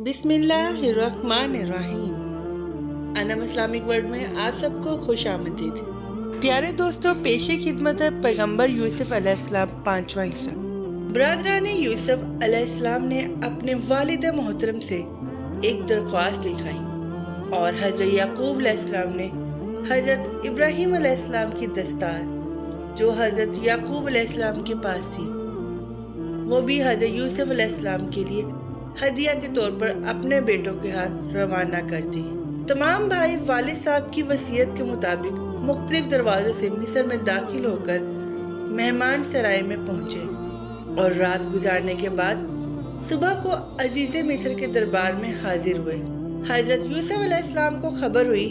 बिस्मिल्लाहिर्रहमानिर्रहीम। Anam Islamic world में आप सबको खुश आमदीद। प्यारे दोस्तों, पेशे खिदमत है पैगंबर यूसुफ अलैहिस्सलाम 5वां हिस्सा। बरदरान यूसुफ अलैहिस्सलाम ने अपने वालिद मोहतरम से एक दरख्वास्त लिखाई और हज़रत याकूब अलैहिस्सलाम ने हज़रत इब्राहीम अलैहिस्सलाम की दस्तार जो हज़रत याकूब अलैहिस्सलाम के पास थी वो भी हज़रत यूसुफ अलैहिस्सलाम के लिए हदिया के तौर पर अपने बेटों के हाथ रवाना कर दी। तमाम भाई वालिद साहब की वसीयत के मुताबिक मुख्तलिफ दरवाज़ों से मिस्र में दाखिल होकर मेहमान सराय में पहुँचे और रात गुजारने के बाद सुबह को अजीज़ मिस्र के दरबार में हाजिर हुए। हज़रत यूसुफ अलैहिस्सलाम को खबर हुई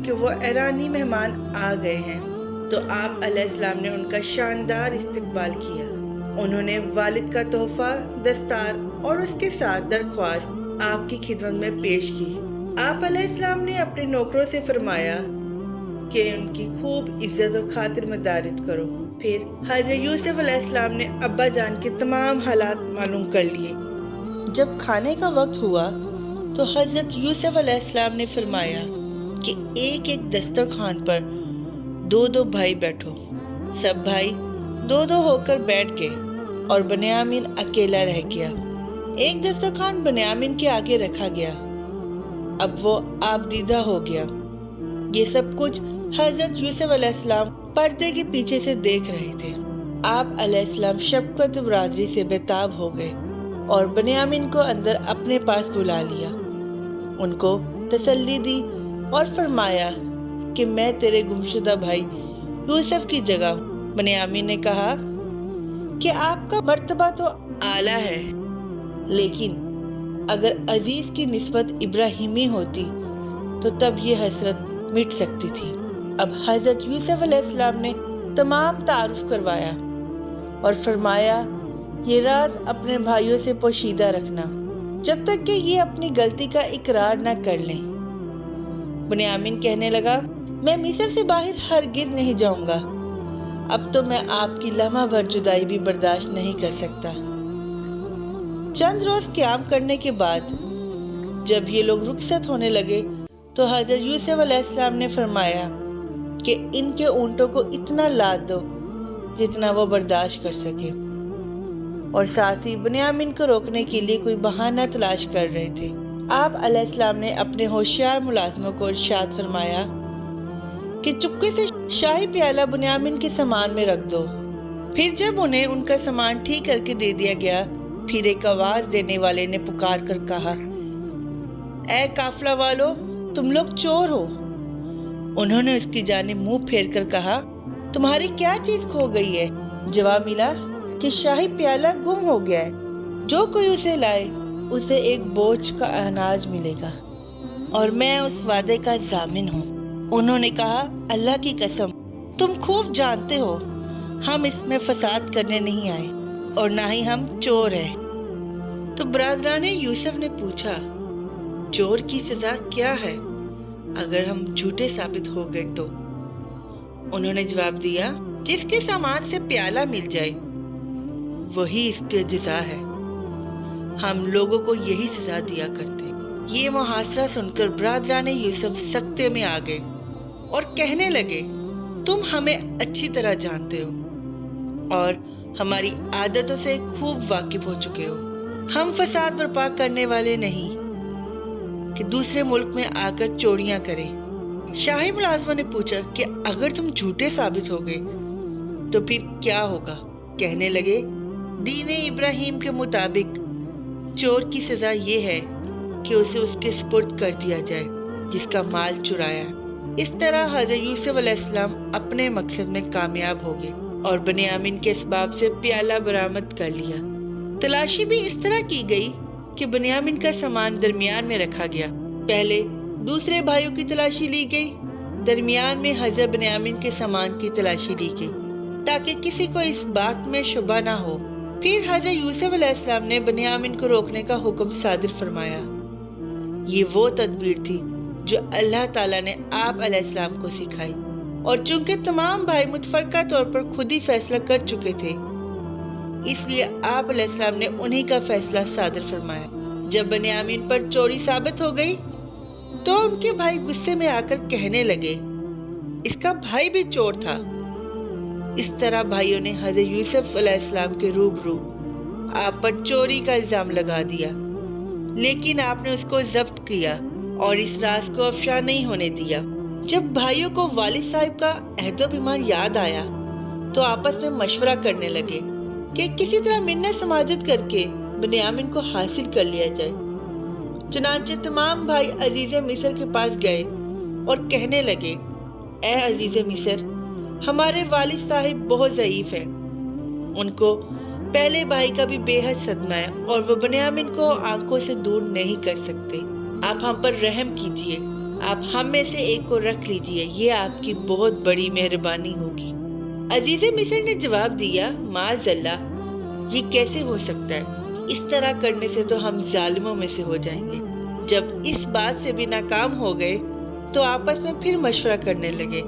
कि वो ईरानी मेहमान आ गए हैं, तो आप अलैहिस्सलाम ने उनका शानदार इस्तकबाल किया। उन्होंने वालिद का तोहफा, दस्तार और उसके साथ दरख्वास्त आपकी खिदमत में पेश की। आप अलैहिस्सलाम ने अपने नौकरों से फरमाया कि उनकी खूब इज्जत और खातिर मदारित करो। फिर हज़रत यूसुफ अलैहिस्सलाम ने अब्बा जान के तमाम हालात मालूम कर लिए। जब खाने का वक्त हुआ तो हज़रत यूसुफ अलैहिस्सलाम ने फरमाया कि एक एक दस्तरखान पर दो दो भाई बैठो। सब भाई दो दो होकर बैठ गए और बनियामीन अकेला रह गया। एक दस्तरखान बनियामीन के आगे रखा गया। अब वो आबदीदा हो गया। ये सब कुछ हज़रत यूसुफ अलैहिस्सलाम पर्दे के पीछे से देख रहे थे। आप अलैहिस्सलाम शफ़क़त बरादरी से बेताब हो गए और बनियामीन को अंदर अपने पास बुला लिया। उनको तसल्ली दी और फरमाया कि मैं तेरे गुमशुदा भाई यूसुफ की जगह हूँ। बनियामीन ने कहा कि आपका मर्तबा तो आला है, लेकिन अगर अजीज की निस्बत इब्राहिमी होती तो तब ये हसरत मिट सकती थी। अब हज़रत यूसुफ अलैहिस्सलाम ने तमाम तारुफ करवाया और फरमाया ये राज अपने भाइयों से पोशीदा रखना जब तक कि ये अपनी गलती का इकरार न कर लें। बनियामीन कहने लगा, मैं मिस्र से बाहर हरगिज़ नहीं जाऊंगा। अब तो मैं आपकी लम्हा भर जुदाई भी बर्दाश्त नहीं कर सकता। चंद रोज क़याम करने के बाद जब ये लोग रुखसत होने लगे तो हज़रत यूसुफ अलैहिस्सलाम ने फरमाया कि इनके ऊँटों को इतना लाद दो जितना वो बर्दाश्त कर सके, और साथ ही बनियामीन को रोकने के लिए कोई बहाना तलाश कर रहे थे। आप अलैहिस्सलाम ने अपने होशियार मुलाजिमों को इरशाद फरमाया कि चुपके से शाही प्याला बनियामीन के सामान में रख दो। फिर जब उन्हें उनका सामान ठीक करके दे दिया गया, फिर एक आवाज देने वाले ने पुकार कर कहा, ऐ काफिला वालों, तुम लोग चोर हो। उन्होंने उसकी जानिब मुंह फेर कर कहा, तुम्हारी क्या चीज खो गई है? जवाब मिला कि शाही प्याला गुम हो गया है। जो कोई उसे लाए उसे एक बोझ का अनाज मिलेगा और मैं उस वादे का जामिन हूँ। उन्होंने कहा, अल्लाह की कसम, तुम खूब जानते हो हम इसमें फसाद करने नहीं आए और ना ही हम चोर हैं। तो बरदरान यूसुफ ने पूछा, चोर की सजा क्या है अगर हम झूठे साबित हो गए तो? उन्होंने जवाब दिया, जिसके सामान से प्याला मिल जाए वही इसके जजा है। हम लोगों को यही सजा दिया करते। ये मुहासरा सुनकर बरदरान यूसुफ सख्ते में आ गए और कहने लगे, तुम हमें अच्छी तरह जानते हो और हमारी आदतों से खूब वाकिफ हो चुके हो। हम फसाद बर्पा करने वाले नहीं कि दूसरे मुल्क में आकर चोरियां करें। शाही मुलाजिमों ने पूछा कि अगर तुम झूठे साबित हो गए तो फिर क्या होगा? कहने लगे, दीन इब्राहीम के मुताबिक चोर की सजा ये है कि उसे उसके सुपुर्द कर दिया जाए जिसका माल चुराया। इस तरह हज़रत यूसुफ अलैहिस्सलाम अपने मकसद में कामयाब हो गए और बनियामीन के इसबाब से प्याला बरामद कर लिया। तलाशी भी इस तरह की गई कि बनियामीन का सामान दरमियान में रखा गया। पहले दूसरे भाइयों की तलाशी ली गई, दरमियान में हज़रत बनियामीन के सामान की तलाशी ली गई ताकि किसी को इस बात में शुबा ना हो। फिर हज़रत यूसुफ अलैहिस्सलाम ने बनियामीन को रोकने का हुक्म सादिर फरमाया। ये वो तदबीर थी जो अल्लाह ताला ने आप अलैहिस्सलाम को सिखाई, और चूंकि तमाम भाई मुतफरका तौर पर खुद ही फैसला कर चुके थे, इसलिए आप अलैहिस्सलाम ने उन्हीं का फैसला सादर फरमाया। जब बनियामीन पर चोरी साबित हो गई तो उनके भाई गुस्से में आकर कहने लगे, इसका भाई भी चोर था। इस तरह भाइयों ने हजरत यूसुफ अलैहिस्सलाम के रूबरू आप पर चोरी का इल्जाम लगा दिया, लेकिन आपने उसको जब्त किया और इस राज को अफशा नहीं होने दिया। जब भाइयों को वालिद साहब का अहदो-पैमान याद आया तो आपस में मशवरा करने लगे कि किसी तरह मिन्नत समाजत करके बनियामीन को हासिल कर लिया जाए। चुनांचे तमाम भाई अजीज़े मिस्र के पास गए और कहने लगे, ए अजीज़े मिस्र, हमारे वालिद साहिब बहुत ज़ईफ हैं। उनको पहले भाई का भी बेहद सदमा है और वो बनियामीन को आंखों से दूर नहीं कर सकते। आप हम पर रहम कीजिए, आप हम में से एक को रख लीजिए, ये आपकी बहुत बड़ी मेहरबानी होगी। अजीज़े मिस्र ने जवाब दिया, माज़अल्लाह, ये कैसे हो सकता है? इस तरह करने से तो हम जालिमों में से हो जाएंगे। जब इस बात से भी नाकाम हो गए तो आपस में फिर मशवरा करने लगे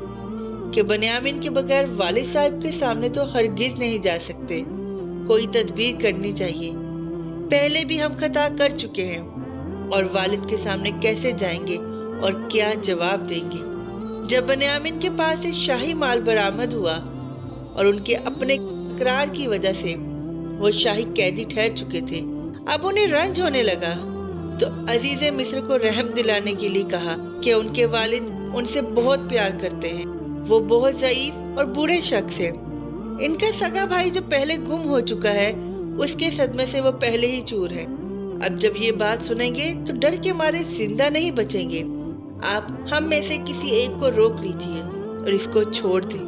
कि बनियामीन के बगैर वालिद साहब के सामने तो हरगिज नहीं जा सकते, कोई तदबीर करनी चाहिए। पहले भी हम खता कर चुके हैं और वालिद के सामने कैसे जाएंगे और क्या जवाब देंगे? जब बनियामीन के पास से शाही माल बरामद हुआ और उनके अपने इकरार की वजह से वो शाही कैदी ठहर चुके थे, अब उन्हें रंज होने लगा तो अजीज़े मिस्र को रहम दिलाने के लिए कहा कि उनके वालिद उनसे बहुत प्यार करते हैं, वो बहुत ज़ईफ और बुरे शख्स हैं। इनका सगा भाई जो पहले गुम हो चुका है, उसके सदमे से वो पहले ही चूर है। अब जब ये बात सुनेंगे तो डर के मारे जिंदा नहीं बचेंगे। आप हम में से किसी एक को रोक लीजिए और इसको छोड़ दें।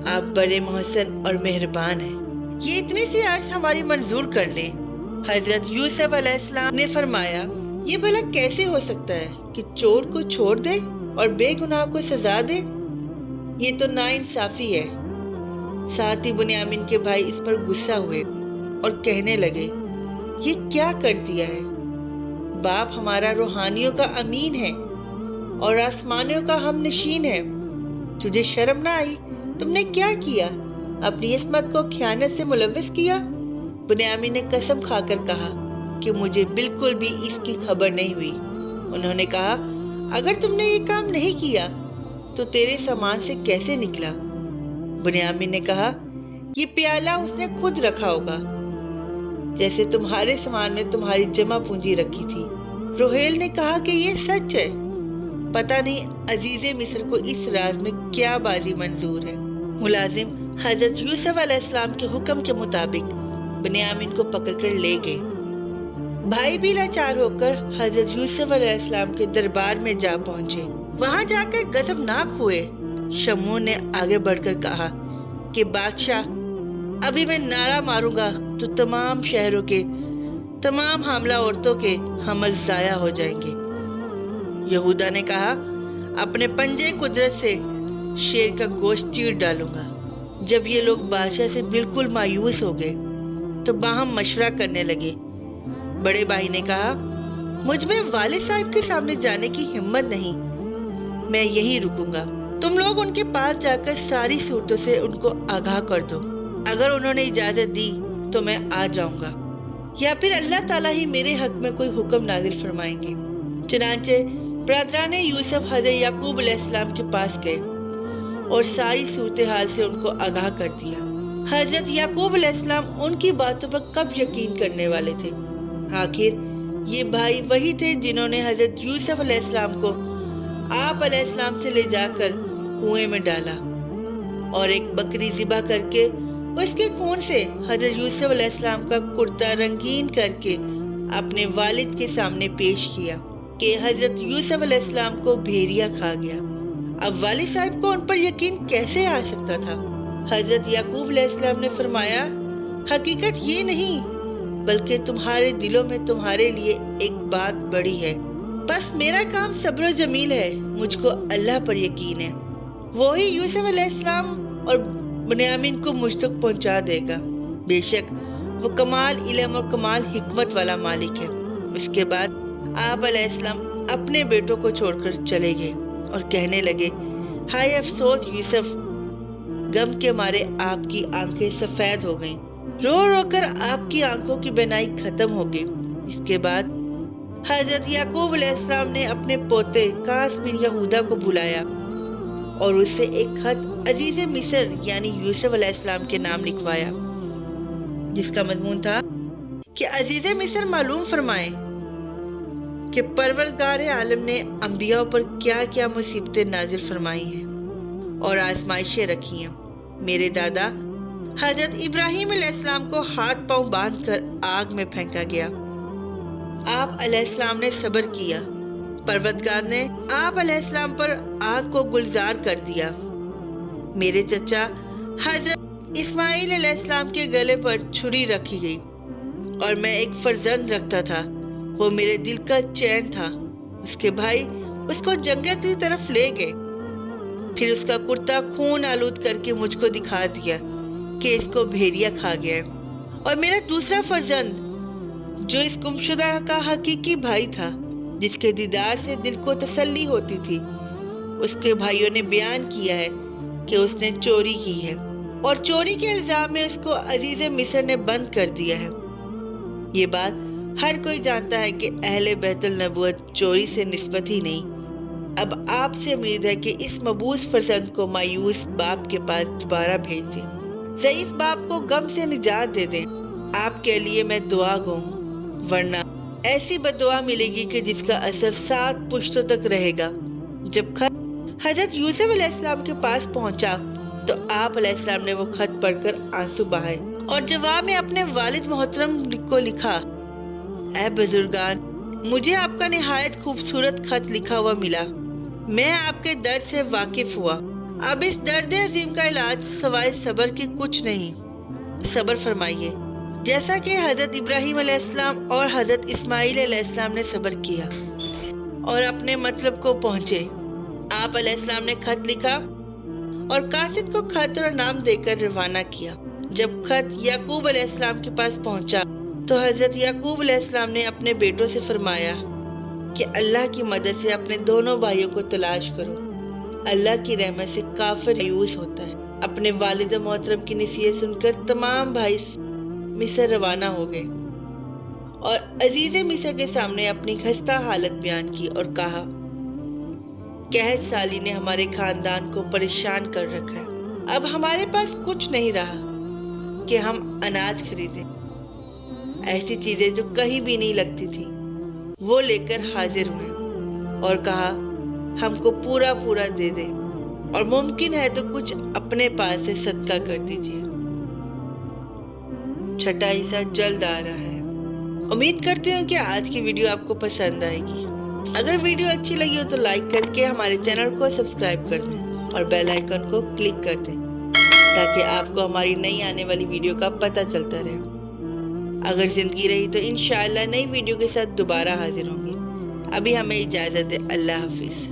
आप बड़े मोहसन और मेहरबान हैं, ये इतनी सी अर्ज हमारी मंजूर कर लें। हजरत यूसुफ अलैहिस्सलाम ने फरमाया, ये भला कैसे हो सकता है कि चोर को छोड़ दे और बेगुनाह को सजा दे? ये तो नाइंसाफी है। साथ ही बुनियामीन के भाई इस पर गुस्सा हुए और कहने लगे, ये क्या कर दिया है? बाप हमारा रूहानियों का अमीन है और आसमानियों का हम नशीन है। तुझे शर्म ना आई? तुमने क्या किया? अपनी इस्मत को खयानत से मुलव्विस किया। बुनियामीन ने कसम खाकर कहा कि मुझे बिल्कुल भी इसकी खबर नहीं हुई। उन्होंने कहा, अगर तुमने ये काम नहीं किया तो तेरे सामान से कैसे निकला? बुनियामीन ने कहा, ये प्याला उसने खुद रखा होगा, जैसे तुम्हारे सामान में तुम्हारी जमा पूंजी रखी थी। रोहेल ने कहा कि ये सच है। पता नहीं अजीज़े मिस्र को इस राज में क्या बाजी मंजूर है। मुलाजिम हजरत यूसुफ अलैहिस्सलाम के हुक्म के मुताबिक बनियामीन को पकड़कर ले गए। भाई भी लाचार होकर हजरत यूसुफ अलैहिस्सलाम के दरबार में जा पहुंचे। वहां जाकर गजबनाक हुए। शमून ने आगे बढ़कर कहा कि बादशाह, अभी मैं नारा मारूंगा तो तमाम शहरों के तमाम हामला औरतों के हमल जाया हो जाएंगे। यहूदा ने कहा, अपने पंजे कुदरत से शेर का गोश्त चीर डालूंगा। जब ये लोग बादशाह से बिल्कुल मायूस हो गए तो बाहम मशवरा करने लगे। बड़े भाई ने कहा, मुझ में वालिद साहब के सामने जाने की हिम्मत नहीं, मैं यहीं रुकूंगा। तुम लोग उनके पास जाकर सारी सूरतों से उनको आगाह कर दो। अगर उन्होंने इजाजत दी तो मैं आ जाऊंगा, या फिर अल्लाह ताला ही मेरे हक में कोई हुक्म नाजिल फरमाएंगे। चनांचे ब्रदराने यूसुफ हजरत याकूब अलैहिस्सलाम के पास गए और सारी सूरत हाल से उनको आगाह कर दिया। हजरत याकूब अलैहिस्सलाम उनकी बातों पर कब यकीन करने वाले थे? आखिर ये भाई वही थे जिन्होंने हजरत यूसुफ अलैहिस्सलाम को आप अलैहिस्सलाम से ले जाकर कुएं में डाला और एक बकरी ज़िबा करके उसके खून से हजरत यूसुफ अलैहिस्सलाम का कुर्ता रंगीन करके अपने वालिद के सामने पेश किया कि हजरत यूसुफ अलैहिस्सलाम को भेड़िया खा गया। अब वालिद साहब को उन पर यकीन कैसे आ सकता था? हजरत याकूब अलैहिस्सलाम ने फरमाया, हकीकत ये नहीं बल्कि तुम्हारे दिलों में तुम्हारे लिए एक बात बड़ी है। बस मेरा काम सब्र जमील है, मुझको अल्लाह पर यकीन है, वो ही यूसुफ अलैहिस्सलाम और बुनियामीन को मुझ तक पहुंचा देगा। बेशक वो कमाल इल्म और कमाल हिकमत वाला मालिक है। उसके बाद आप अलैहिस्सलाम अपने बेटों को छोड़कर चले गए और कहने लगे, हाय अफसोस यूसुफ, गम के मारे आपकी आंखें सफेद हो गईं। रो रो कर आपकी आंखों की बेनाई खत्म हो गई। اس کے بعد حضرت یعقوب علیہ السلام نے اپنے پوتے قاس بن یہودا کو بلایا اور اس سے ایک خط عزیز مصر یعنی یوسف علیہ السلام کے نام لکھوایا، جس کا مضمون تھا کہ عزیز مصر معلوم فرمائیں کہ پروردگار عالم نے انبیاء پر کیا کیا مصیبتیں نازل فرمائی ہیں اور آزمائشیں رکھی ہیں۔ میرے دادا حضرت ابراہیم علیہ السلام کو ہاتھ پاؤں باندھ کر آگ میں پھینکا گیا۔ آپ علیہ السلام نے صبر کیا، پروردگار نے آپ علیہ السلام پر آگ کو گلزار کر دیا۔ میرے چچا حضرت اسماعیل علیہ السلام کے گلے پر چھری رکھی گئی اور میں ایک فرزند رکھتا تھا، وہ میرے دل کا چین تھا۔ اس کے بھائی اس کو جنگل کی طرف لے گئے، پھر اس کا کرتا خون آلود کر کے مجھ کو دکھا دیا کہ اس کو بھیڑیا کھا گیا ہے۔ اور میرا دوسرا فرزند جو اس گمشدہ کا حقیقی بھائی تھا، جس کے دیدار سے دل کو تسلی ہوتی تھی، اس کے بھائیوں نے بیان کیا ہے کہ اس نے چوری کی ہے اور چوری کے الزام میں اس کو عزیز مصر نے بند کر دیا ہے۔ یہ بات ہر کوئی جانتا ہے کہ اہل بیت النبوت چوری سے نسبت ہی نہیں۔ اب آپ سے امید ہے کہ اس مبعوث فرزند کو مایوس باپ کے پاس دوبارہ بھیج دیں، ضعیف باپ کو غم سے نجات دے دیں۔ آپ کے لیے میں دعا گو ہوں، ورنہ ایسی بددعا ملے گی کہ جس کا اثر 7 پشتوں تک رہے گا۔ جب خط حضرت یوسف علیہ السلام کے پاس پہنچا تو آپ علیہ السلام نے وہ خط پڑھ کر آنسو بہائے اور جواب میں اپنے والد محترم کو لکھا، اے بزرگان، مجھے آپ کا نہایت خوبصورت خط لکھا ہوا ملا۔ میں آپ کے درد سے واقف ہوا۔ اب اس درد عظیم کا علاج سوائے صبر کی کچھ نہیں۔ صبر فرمائیے، جیسا کہ حضرت ابراہیم علیہ السلام اور حضرت اسماعیل علیہ السلام نے صبر کیا اور اپنے مطلب کو پہنچے۔ آپ علیہ السلام نے خط لکھا اور قاصد کو خط اور نام دے کر روانہ کیا۔ جب خط یعقوب علیہ السلام کے پاس پہنچا تو حضرت یعقوب علیہ السلام نے اپنے بیٹوں سے فرمایا کہ اللہ کی مدد سے اپنے دونوں بھائیوں کو تلاش کرو، اللہ کی رحمت سے کافر مایوس ہوتا ہے۔ اپنے والد محترم کی نصیحت سن کر تمام بھائی مصر روانہ ہو گئے اور عزیز مصر کے سامنے اپنی خستہ حالت بیان کی اور کہا، قحط سالی نے ہمارے خاندان کو پریشان کر رکھا ہے۔ اب ہمارے پاس کچھ نہیں رہا کہ ہم اناج خریدیں۔ ایسی چیزیں جو کہیں بھی نہیں لگتی تھی وہ لے کر حاضر ہوئے اور کہا، ہم کو پورا دے دیں اور ممکن ہے تو کچھ اپنے پاس سے صدقہ کر دیجیے۔ چھٹا حصہ جلد آ رہا ہے۔ امید کرتے ہوں کہ آج کی ویڈیو آپ کو پسند آئے گی۔ اگر ویڈیو اچھی لگی ہو تو لائک کر کے ہمارے چینل کو سبسکرائب کر دیں اور بیل آئیکن کو کلک کر دیں تاکہ آپ کو ہماری نئی آنے والی ویڈیو کا پتہ چلتا رہے۔ اگر زندگی رہی تو انشاءاللہ نئی ویڈیو کے ساتھ دوبارہ حاضر ہوں گی۔ ابھی ہمیں اجازت ہے، اللہ حافظ۔